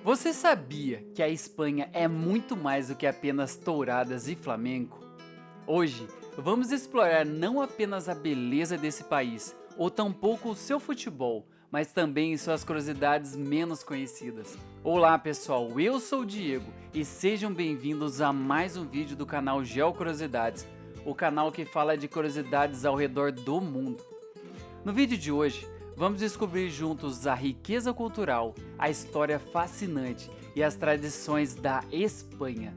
Você sabia que a Espanha é muito mais do que apenas touradas e flamenco? Hoje, vamos explorar não apenas a beleza desse país, ou tampouco o seu futebol, mas também suas curiosidades menos conhecidas. Olá pessoal, eu sou o Diego e sejam bem-vindos a mais um vídeo do canal Geocuriosidades, o canal que fala de curiosidades ao redor do mundo. No vídeo de hoje, vamos descobrir juntos a riqueza cultural, a história fascinante e as tradições da Espanha.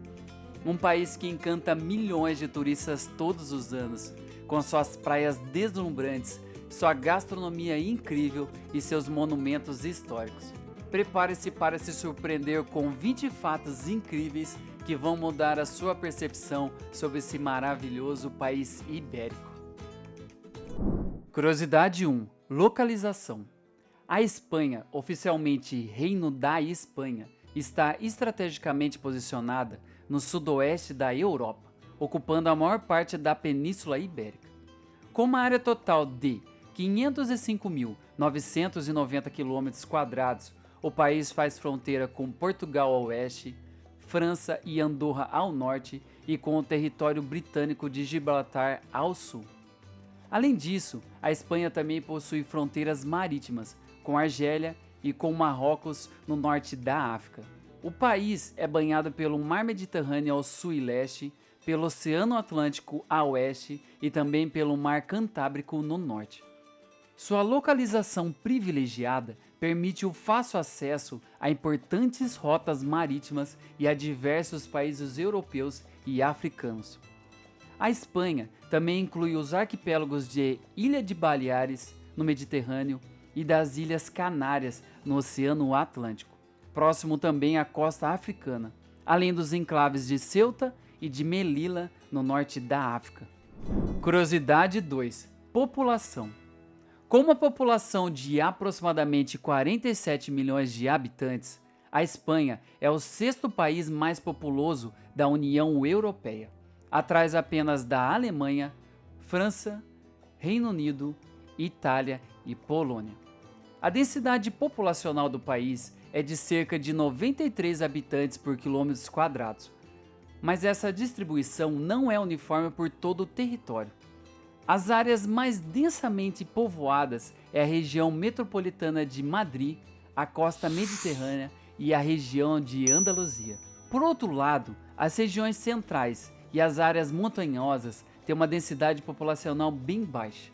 Um país que encanta milhões de turistas todos os anos, com suas praias deslumbrantes, sua gastronomia incrível e seus monumentos históricos. Prepare-se para se surpreender com 20 fatos incríveis que vão mudar a sua percepção sobre esse maravilhoso país ibérico. Curiosidade 1. Localização. A Espanha, oficialmente Reino da Espanha, está estrategicamente posicionada no sudoeste da Europa, ocupando a maior parte da Península Ibérica. Com uma área total de 505.990 km², o país faz fronteira com Portugal ao oeste, França e Andorra ao norte e com o território britânico de Gibraltar ao sul. Além disso, a Espanha também possui fronteiras marítimas com Argélia e com Marrocos no norte da África. O país é banhado pelo Mar Mediterrâneo ao sul e leste, pelo Oceano Atlântico a oeste e também pelo Mar Cantábrico no norte. Sua localização privilegiada permite o fácil acesso a importantes rotas marítimas e a diversos países europeus e africanos. A Espanha também inclui os arquipélagos de Ilha de Baleares, no Mediterrâneo, e das Ilhas Canárias, no Oceano Atlântico, próximo também à costa africana, além dos enclaves de Ceuta e de Melilla, no norte da África. Curiosidade 2. População. Com uma população de aproximadamente 47 milhões de habitantes, a Espanha é o sexto país mais populoso da União Europeia, atrás apenas da Alemanha, França, Reino Unido, Itália e Polônia. A densidade populacional do país é de cerca de 93 habitantes por quilômetros quadrados, mas essa distribuição não é uniforme por todo o território. As áreas mais densamente povoadas é a região metropolitana de Madrid, a costa mediterrânea e a região de Andaluzia. Por outro lado, as regiões centrais e as áreas montanhosas têm uma densidade populacional bem baixa.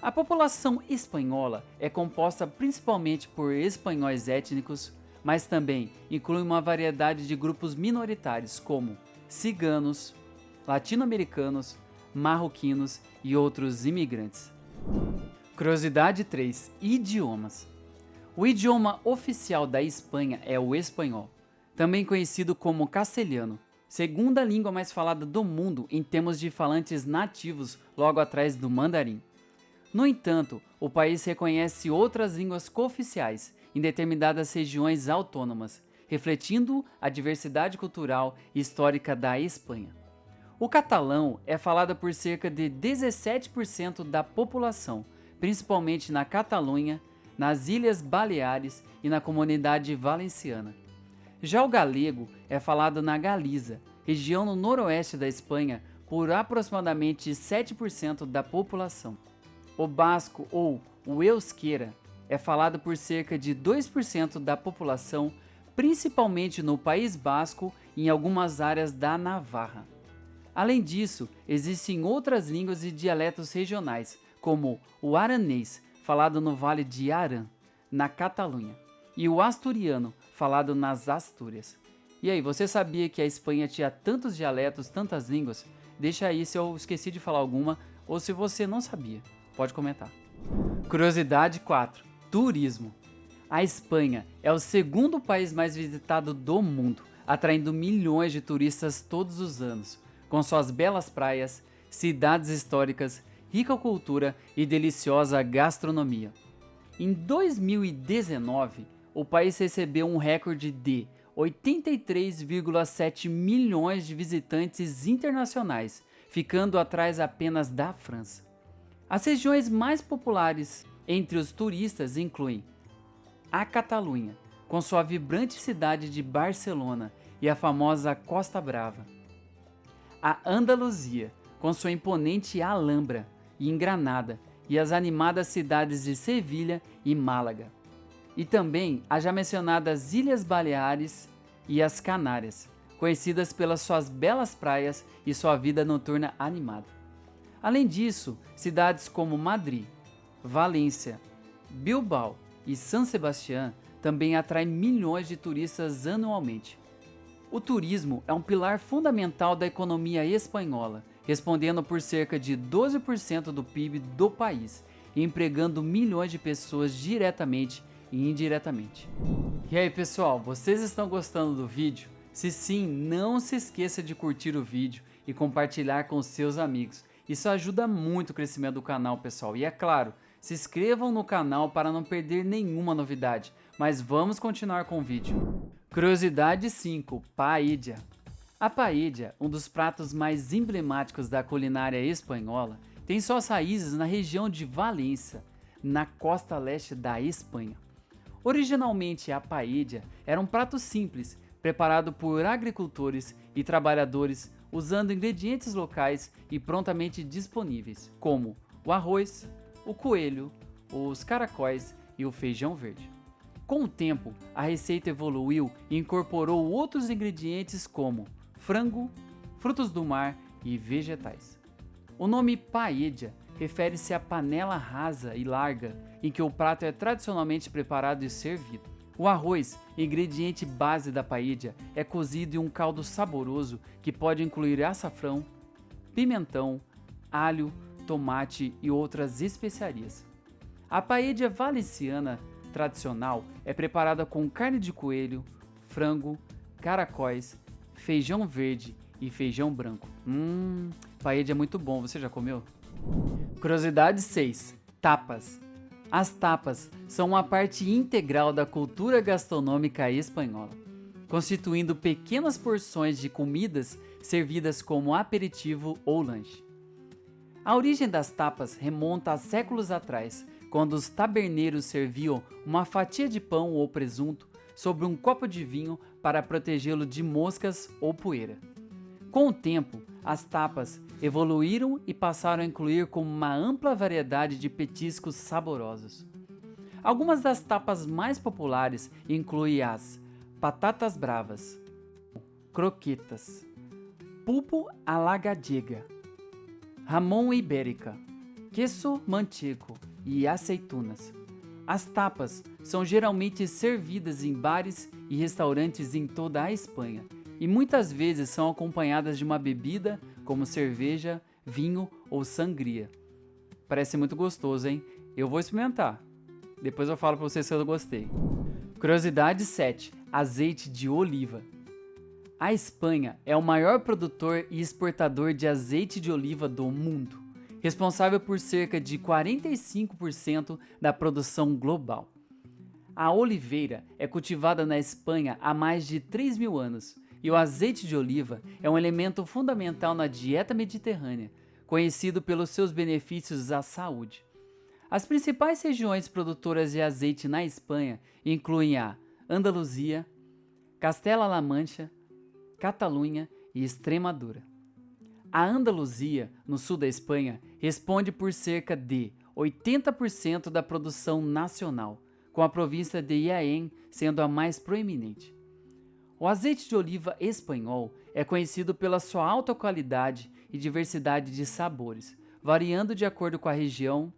A população espanhola é composta principalmente por espanhóis étnicos, mas também inclui uma variedade de grupos minoritários como ciganos, latino-americanos, marroquinos e outros imigrantes. Curiosidade 3. Idiomas. O idioma oficial da Espanha é o espanhol, também conhecido como castelhano, segunda língua mais falada do mundo em termos de falantes nativos, logo atrás do mandarim. No entanto, o país reconhece outras línguas cooficiais em determinadas regiões autônomas, refletindo a diversidade cultural e histórica da Espanha. O catalão é falado por cerca de 17% da população, principalmente na Catalunha, nas Ilhas Baleares e na Comunidade Valenciana. Já o galego é falado na Galiza, região no noroeste da Espanha, por aproximadamente 7% da população. O basco ou o euskera é falado por cerca de 2% da população, principalmente no País Basco e em algumas áreas da Navarra. Além disso, existem outras línguas e dialetos regionais, como o aranês, falado no Vale de Arán, na Catalunha, e o asturiano, falado nas Astúrias. E aí, você sabia que a Espanha tinha tantos dialetos, tantas línguas? Deixa aí se eu esqueci de falar alguma, ou se você não sabia, pode comentar. Curiosidade 4. Turismo. A Espanha é o segundo país mais visitado do mundo, atraindo milhões de turistas todos os anos, com suas belas praias, cidades históricas, rica cultura e deliciosa gastronomia. Em 2019, o país recebeu um recorde de 83,7 milhões de visitantes internacionais, ficando atrás apenas da França. As regiões mais populares entre os turistas incluem a Catalunha, com sua vibrante cidade de Barcelona e a famosa Costa Brava. A Andaluzia, com sua imponente Alhambra e Granada, e as animadas cidades de Sevilha e Málaga. E também as já mencionadas Ilhas Baleares e as Canárias, conhecidas pelas suas belas praias e sua vida noturna animada. Além disso, cidades como Madrid, Valência, Bilbao e San Sebastián também atraem milhões de turistas anualmente. O turismo é um pilar fundamental da economia espanhola, respondendo por cerca de 12% do PIB do país e empregando milhões de pessoas diretamente e indiretamente. E aí pessoal, vocês estão gostando do vídeo? Se sim, não se esqueça de curtir o vídeo e compartilhar com seus amigos. Isso ajuda muito o crescimento do canal, pessoal. E é claro, se inscrevam no canal para não perder nenhuma novidade. Mas vamos continuar com o vídeo. Curiosidade 5. Paella. A paella, um dos pratos mais emblemáticos da culinária espanhola, tem suas raízes na região de Valência, na costa leste da Espanha. Originalmente, a paella era um prato simples, preparado por agricultores e trabalhadores usando ingredientes locais e prontamente disponíveis, como o arroz, o coelho, os caracóis e o feijão verde. Com o tempo, a receita evoluiu e incorporou outros ingredientes como frango, frutos do mar e vegetais. O nome paella refere-se à panela rasa e larga em que o prato é tradicionalmente preparado e servido. O arroz, ingrediente base da paella, é cozido em um caldo saboroso que pode incluir açafrão, pimentão, alho, tomate e outras especiarias. A paella valenciana tradicional é preparada com carne de coelho, frango, caracóis, feijão verde e feijão branco. Paella é muito bom, você já comeu? Curiosidade 6. Tapas. As tapas são uma parte integral da cultura gastronômica espanhola, constituindo pequenas porções de comidas servidas como aperitivo ou lanche. A origem das tapas remonta a séculos atrás, quando os taberneiros serviam uma fatia de pão ou presunto sobre um copo de vinho para protegê-lo de moscas ou poeira. Com o tempo, as tapas evoluíram e passaram a incluir como uma ampla variedade de petiscos saborosos. Algumas das tapas mais populares incluem as patatas bravas, croquetas, pulpo à la gallega, jamón ibérica, queso manchego e aceitunas. As tapas são geralmente servidas em bares e restaurantes em toda a Espanha e muitas vezes são acompanhadas de uma bebida como cerveja, vinho ou sangria. Parece muito gostoso, hein? Eu vou experimentar. Depois eu falo para vocês se eu gostei. Curiosidade 7. Azeite de oliva. A Espanha é o maior produtor e exportador de azeite de oliva do mundo, responsável por cerca de 45% da produção global. A oliveira é cultivada na Espanha há mais de 3.000 anos e o azeite de oliva é um elemento fundamental na dieta mediterrânea, conhecido pelos seus benefícios à saúde. As principais regiões produtoras de azeite na Espanha incluem a Andaluzia, Castela-La Mancha, Catalunha e Extremadura. A Andaluzia, no sul da Espanha, responde por cerca de 80% da produção nacional, com a província de Jaén sendo a mais proeminente. O azeite de oliva espanhol é conhecido pela sua alta qualidade e diversidade de sabores, variando de acordo com a região,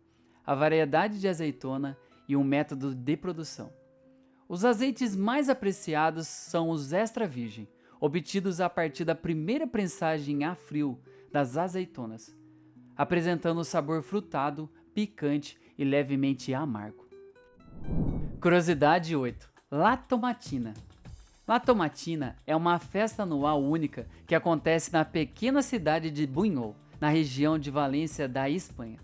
a variedade de azeitona e o método de produção. Os azeites mais apreciados são os extra virgem, obtidos a partir da primeira prensagem a frio das azeitonas, apresentando um sabor frutado, picante e levemente amargo. Curiosidade 8. La Tomatina. La Tomatina é uma festa anual única que acontece na pequena cidade de Buñol, na região de Valência da Espanha.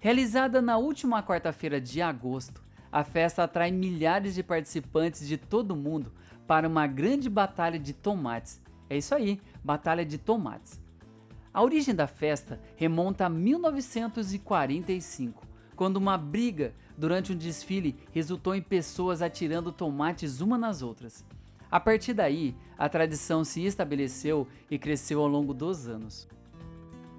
Realizada na última quarta-feira de agosto, a festa atrai milhares de participantes de todo o mundo para uma grande batalha de tomates. É isso aí, batalha de tomates. A origem da festa remonta a 1945, quando uma briga durante um desfile resultou em pessoas atirando tomates uma nas outras. A partir daí, a tradição se estabeleceu e cresceu ao longo dos anos.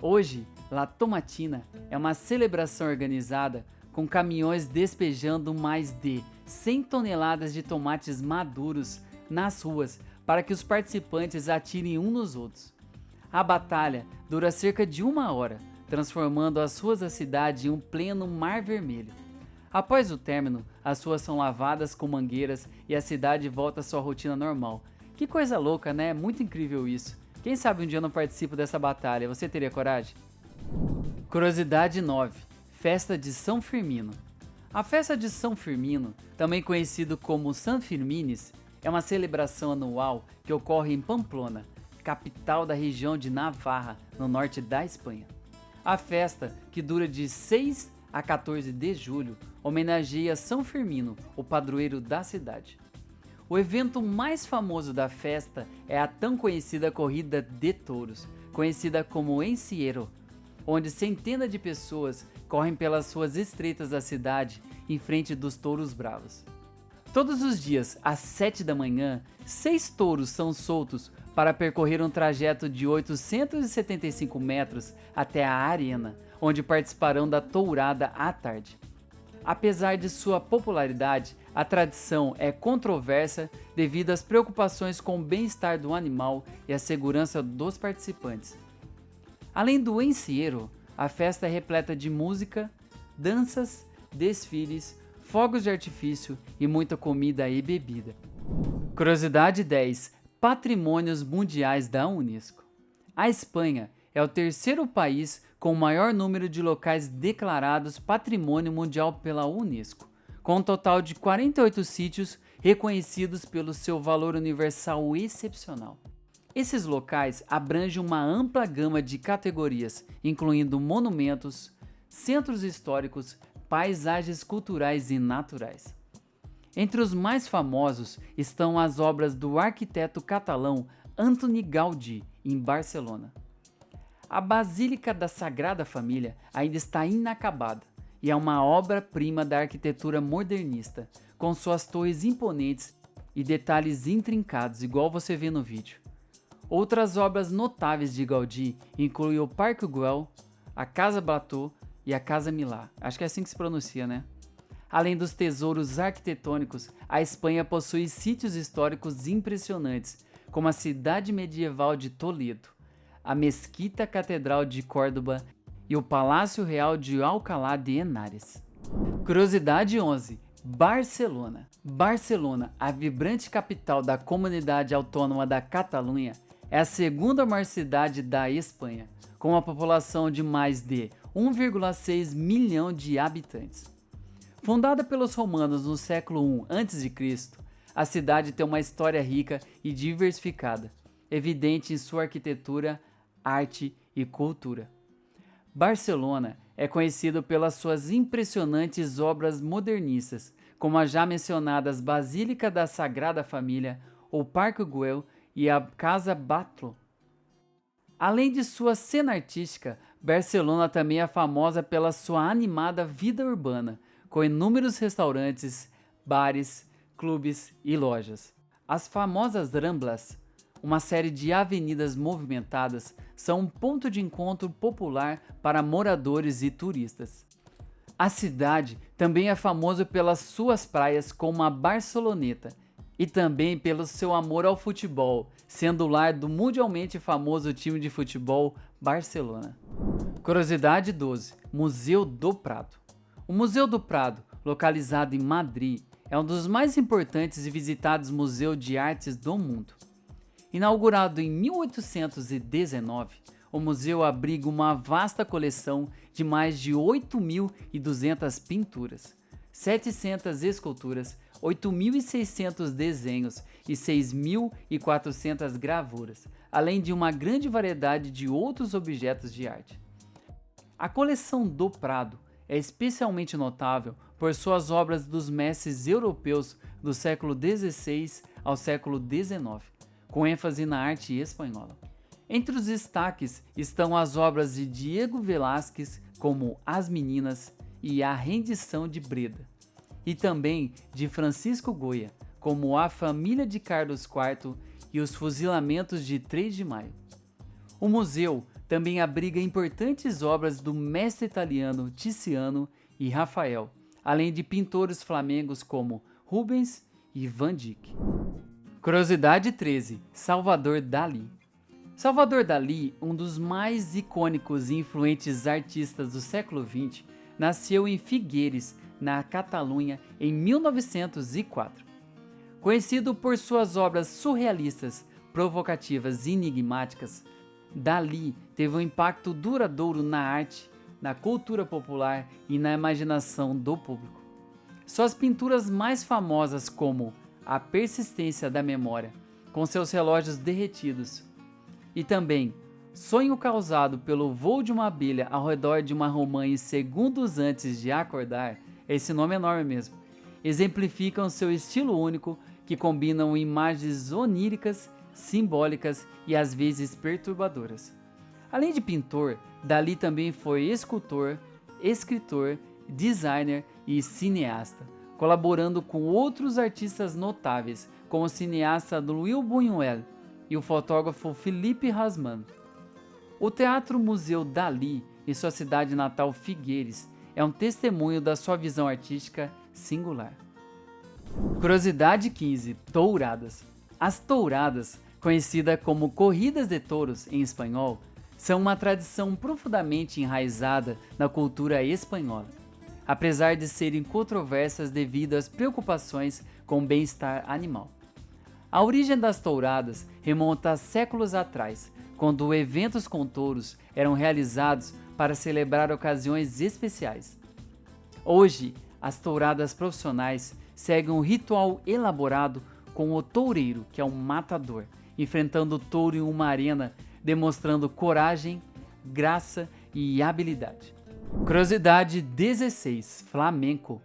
Hoje, La Tomatina é uma celebração organizada com caminhões despejando mais de 100 toneladas de tomates maduros nas ruas para que os participantes atirem uns nos outros. A batalha dura cerca de 1 hora, transformando as ruas da cidade em um pleno mar vermelho. Após o término, as ruas são lavadas com mangueiras e a cidade volta à sua rotina normal. Que coisa louca, né? Muito incrível isso. Quem sabe um dia eu não participo dessa batalha, você teria coragem? Curiosidade 9. Festa de São Firmino. A festa de São Firmino, também conhecido como San Firmines, é uma celebração anual que ocorre em Pamplona, capital da região de Navarra, no norte da Espanha. A festa, que dura de 6 a 14 de julho, homenageia São Firmino, o padroeiro da cidade. O evento mais famoso da festa é a tão conhecida corrida de touros, conhecida como Encierro, onde centenas de pessoas correm pelas ruas estreitas da cidade em frente dos touros bravos. Todos os dias, às 7 da manhã, 6 touros são soltos para percorrer um trajeto de 875 metros até a arena, onde participarão da tourada à tarde. Apesar de sua popularidade, a tradição é controversa devido às preocupações com o bem-estar do animal e a segurança dos participantes. Além do encierro, a festa é repleta de música, danças, desfiles, fogos de artifício e muita comida e bebida. Curiosidade 10. Patrimônios Mundiais da Unesco. A Espanha é o terceiro país com o maior número de locais declarados Patrimônio Mundial pela Unesco, com um total de 48 sítios reconhecidos pelo seu valor universal excepcional. Esses locais abrangem uma ampla gama de categorias, incluindo monumentos, centros históricos, paisagens culturais e naturais. Entre os mais famosos estão as obras do arquiteto catalão Antoni Gaudí, em Barcelona. A Basílica da Sagrada Família ainda está inacabada e é uma obra-prima da arquitetura modernista, com suas torres imponentes e detalhes intrincados, igual você vê no vídeo. Outras obras notáveis de Gaudí incluem o Parque Güell, a Casa Batlló e a Casa Milà. Acho que é assim que se pronuncia, né? Além dos tesouros arquitetônicos, a Espanha possui sítios históricos impressionantes, como a cidade medieval de Toledo, a Mesquita Catedral de Córdoba e o Palácio Real de Alcalá de Henares. Curiosidade 11. Barcelona. Barcelona, a vibrante capital da comunidade autônoma da Catalunha, é a segunda maior cidade da Espanha, com uma população de mais de 1,6 milhão de habitantes. Fundada pelos romanos no século I a.C., a cidade tem uma história rica e diversificada, evidente em sua arquitetura, arte e cultura. Barcelona é conhecido pelas suas impressionantes obras modernistas, como as já mencionadas Basílica da Sagrada Família, o Parque Güell e a Casa Batlló. Além de sua cena artística, Barcelona também é famosa pela sua animada vida urbana, com inúmeros restaurantes, bares, clubes e lojas. As famosas Ramblas, uma série de avenidas movimentadas, são um ponto de encontro popular para moradores e turistas. A cidade também é famosa pelas suas praias como a Barceloneta e também pelo seu amor ao futebol, sendo o lar do mundialmente famoso time de futebol Barcelona. Curiosidade 12. Museu do Prado. O Museu do Prado, localizado em Madrid, é um dos mais importantes e visitados museus de artes do mundo. Inaugurado em 1819, o museu abriga uma vasta coleção de mais de 8.200 pinturas, 700 esculturas, 8.600 desenhos e 6.400 gravuras, além de uma grande variedade de outros objetos de arte. A coleção do Prado é especialmente notável por suas obras dos mestres europeus do século XVI ao século XIX, com ênfase na arte espanhola. Entre os destaques estão as obras de Diego Velázquez, como As Meninas, e A Rendição de Breda, e também de Francisco Goya, como A Família de Carlos IV e Os Fuzilamentos de 3 de Maio. O museu também abriga importantes obras do mestre italiano Tiziano e Rafael, além de pintores flamengos como Rubens e Van Dyck. Curiosidade 13. Salvador Dalí. Salvador Dalí, um dos mais icônicos e influentes artistas do século XX, nasceu em Figueires, na Catalunha, em 1904. Conhecido por suas obras surrealistas, provocativas e enigmáticas, Dalí teve um impacto duradouro na arte, na cultura popular e na imaginação do público. Suas pinturas mais famosas, como A Persistência da Memória, com seus relógios derretidos, e também Sonho Causado pelo Voo de uma Abelha ao redor de uma romã em segundos antes de acordar, esse nome é enorme mesmo, exemplificam seu estilo único que combinam imagens oníricas, simbólicas e às vezes perturbadoras. Além de pintor, Dalí também foi escultor, escritor, designer e cineasta, colaborando com outros artistas notáveis, como o cineasta Louis Buñuel e o fotógrafo Philippe Rasman. O Teatro Museu Dalí, em sua cidade natal Figueires, é um testemunho da sua visão artística singular. Curiosidade 15. Touradas. As touradas, conhecidas como corridas de touros em espanhol, são uma tradição profundamente enraizada na cultura espanhola, apesar de serem controversas devido às preocupações com o bem-estar animal. A origem das touradas remonta a séculos atrás, quando eventos com touros eram realizados para celebrar ocasiões especiais. Hoje, as touradas profissionais seguem um ritual elaborado com o toureiro, que é um matador, enfrentando o touro em uma arena, demonstrando coragem, graça e habilidade. Curiosidade 16. Flamenco.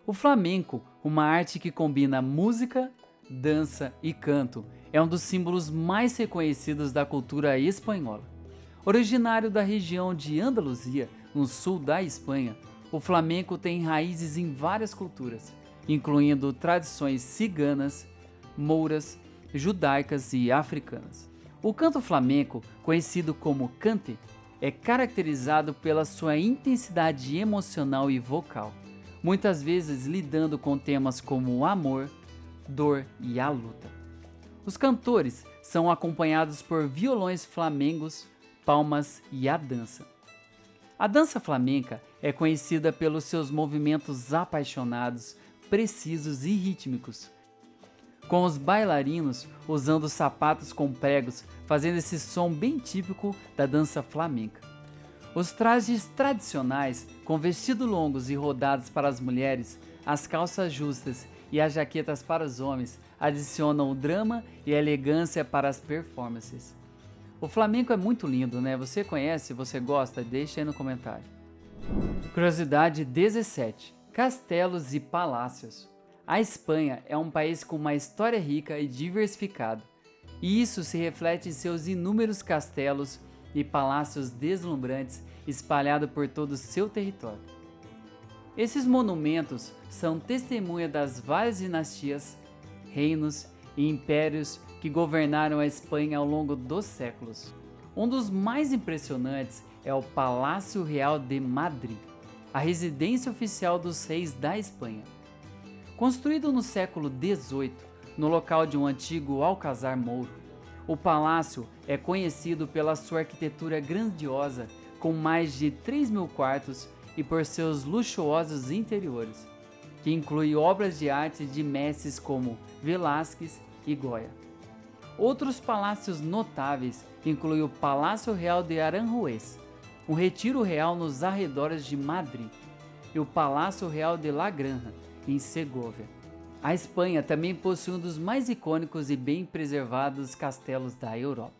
O flamenco, uma arte que combina música, dança e canto, é um dos símbolos mais reconhecidos da cultura espanhola. Originário da região de Andaluzia, no sul da Espanha, o flamenco tem raízes em várias culturas, incluindo tradições ciganas, mouras, judaicas e africanas. O canto flamenco, conhecido como cante, é caracterizado pela sua intensidade emocional e vocal, muitas vezes lidando com temas como o amor, dor e a luta. Os cantores são acompanhados por violões flamengos, palmas e a dança. A dança flamenca é conhecida pelos seus movimentos apaixonados, precisos e rítmicos, com os bailarinos usando sapatos com pregos, fazendo esse som bem típico da dança flamenca. Os trajes tradicionais, com vestidos longos e rodados para as mulheres, as calças justas e as jaquetas para os homens, adicionam o drama e a elegância para as performances. O flamenco é muito lindo, né? Você conhece? Você gosta? Deixa aí no comentário. Curiosidade 17. Castelos e palácios. A Espanha é um país com uma história rica e diversificada, e isso se reflete em seus inúmeros castelos e palácios deslumbrantes espalhados por todo o seu território. Esses monumentos são testemunha das várias dinastias, reinos e impérios que governaram a Espanha ao longo dos séculos. Um dos mais impressionantes é o Palácio Real de Madrid, a residência oficial dos reis da Espanha. Construído no século XVIII, no local de um antigo alcazar mouro, o palácio é conhecido pela sua arquitetura grandiosa, com mais de 3.000 quartos e por seus luxuosos interiores, que inclui obras de arte de mestres como Velázquez e Goya. Outros palácios notáveis incluem o Palácio Real de Aranjuez, um retiro real nos arredores de Madrid, e o Palácio Real de La Granja, em Segóvia. A Espanha também possui um dos mais icônicos e bem preservados castelos da Europa.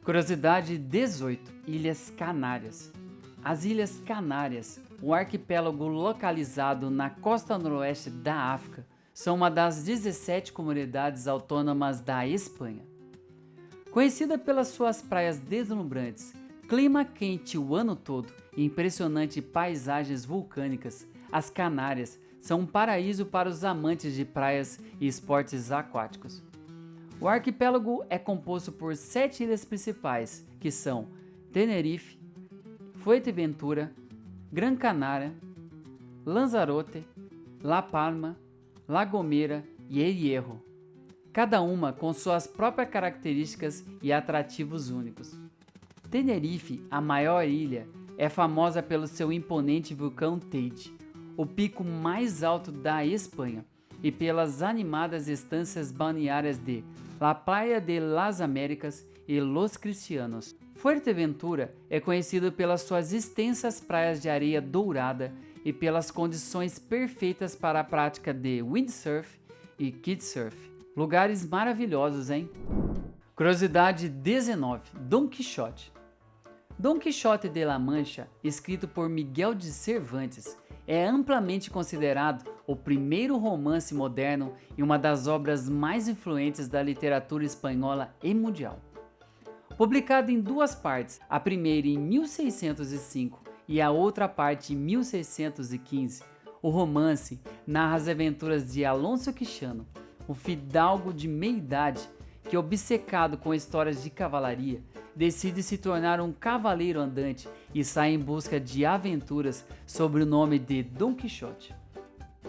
Curiosidade 18. Ilhas Canárias. As Ilhas Canárias, um arquipélago localizado na costa noroeste da África, são uma das 17 comunidades autônomas da Espanha. Conhecida pelas suas praias deslumbrantes, clima quente o ano todo e impressionantes paisagens vulcânicas, as Canárias são um paraíso para os amantes de praias e esportes aquáticos. O arquipélago é composto por 7 ilhas principais, que são Tenerife, Fuerteventura, Gran Canaria, Lanzarote, La Palma, La Gomera e El Hierro, cada uma com suas próprias características e atrativos únicos. Tenerife, a maior ilha, é famosa pelo seu imponente vulcão Teide, o pico mais alto da Espanha, e pelas animadas estâncias balneárias de La Playa de las Américas e Los Cristianos. Fuerteventura é conhecido pelas suas extensas praias de areia dourada e pelas condições perfeitas para a prática de windsurf e kitesurf. Lugares maravilhosos, hein? Curiosidade 19. Dom Quixote. Dom Quixote de la Mancha, escrito por Miguel de Cervantes, é amplamente considerado o primeiro romance moderno e uma das obras mais influentes da literatura espanhola e mundial. Publicado em 2 partes, a primeira em 1605 e a outra parte em 1615, o romance narra as aventuras de Alonso Quixano, um fidalgo de meia-idade que, obcecado com histórias de cavalaria, decide se tornar um cavaleiro andante e sai em busca de aventuras sob o nome de Dom Quixote.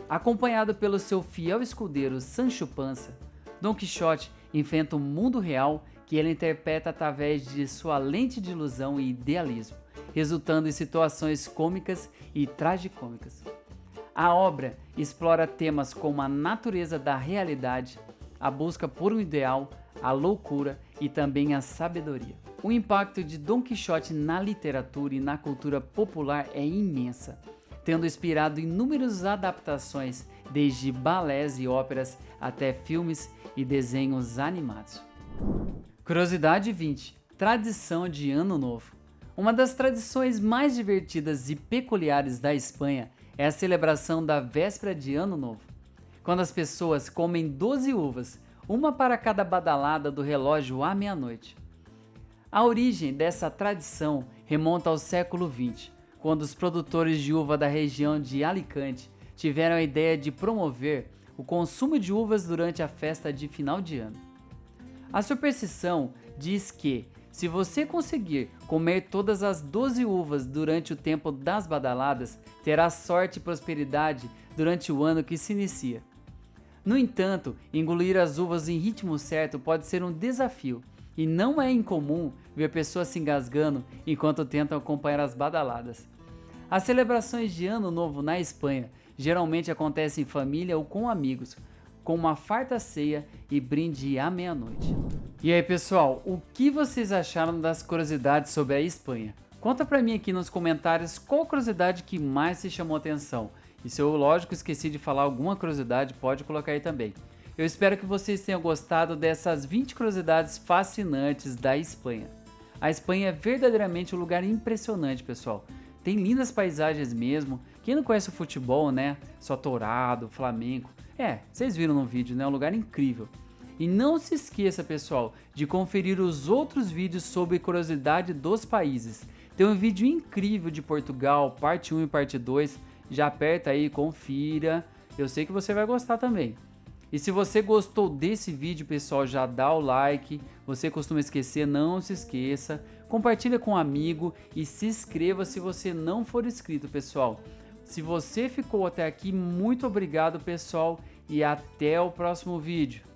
Acompanhado pelo seu fiel escudeiro Sancho Panza, Dom Quixote enfrenta o mundo real que ele interpreta através de sua lente de ilusão e idealismo, resultando em situações cômicas e tragicômicas. A obra explora temas como a natureza da realidade, a busca por um ideal, a loucura e também a sabedoria. O impacto de Dom Quixote na literatura e na cultura popular é imensa, tendo inspirado inúmeras adaptações, desde balés e óperas até filmes e desenhos animados. Curiosidade 20. Tradição de Ano Novo. Uma das tradições mais divertidas e peculiares da Espanha é a celebração da véspera de Ano Novo, quando as pessoas comem 12 uvas, uma para cada badalada do relógio à meia-noite. A origem dessa tradição remonta ao século XX, quando os produtores de uva da região de Alicante tiveram a ideia de promover o consumo de uvas durante a festa de final de ano. A superstição diz que, se você conseguir comer todas as 12 uvas durante o tempo das badaladas, terá sorte e prosperidade durante o ano que se inicia. No entanto, engolir as uvas em ritmo certo pode ser um desafio, e não é incomum ver pessoas se engasgando enquanto tentam acompanhar as badaladas. As celebrações de Ano Novo na Espanha geralmente acontecem em família ou com amigos, com uma farta ceia e brinde à meia-noite. E aí, pessoal, o que vocês acharam das curiosidades sobre a Espanha? Conta pra mim aqui nos comentários qual curiosidade que mais te chamou a atenção. E se eu, lógico, esqueci de falar alguma curiosidade, pode colocar aí também. Eu espero que vocês tenham gostado dessas 20 curiosidades fascinantes da Espanha. A Espanha é verdadeiramente um lugar impressionante, pessoal. Tem lindas paisagens mesmo. Quem não conhece o futebol, né? Só Tourado, Flamengo. Vocês viram no vídeo, né? É um lugar incrível. E não se esqueça, pessoal, de conferir os outros vídeos sobre curiosidade dos países. Tem um vídeo incrível de Portugal, parte 1 e parte 2. Já aperta aí, confira. Eu sei que você vai gostar também. E se você gostou desse vídeo, pessoal, já dá o like. Você costuma esquecer, não se esqueça. Compartilha com um amigo e se inscreva se você não for inscrito, pessoal. Se você ficou até aqui, muito obrigado, pessoal, e até o próximo vídeo.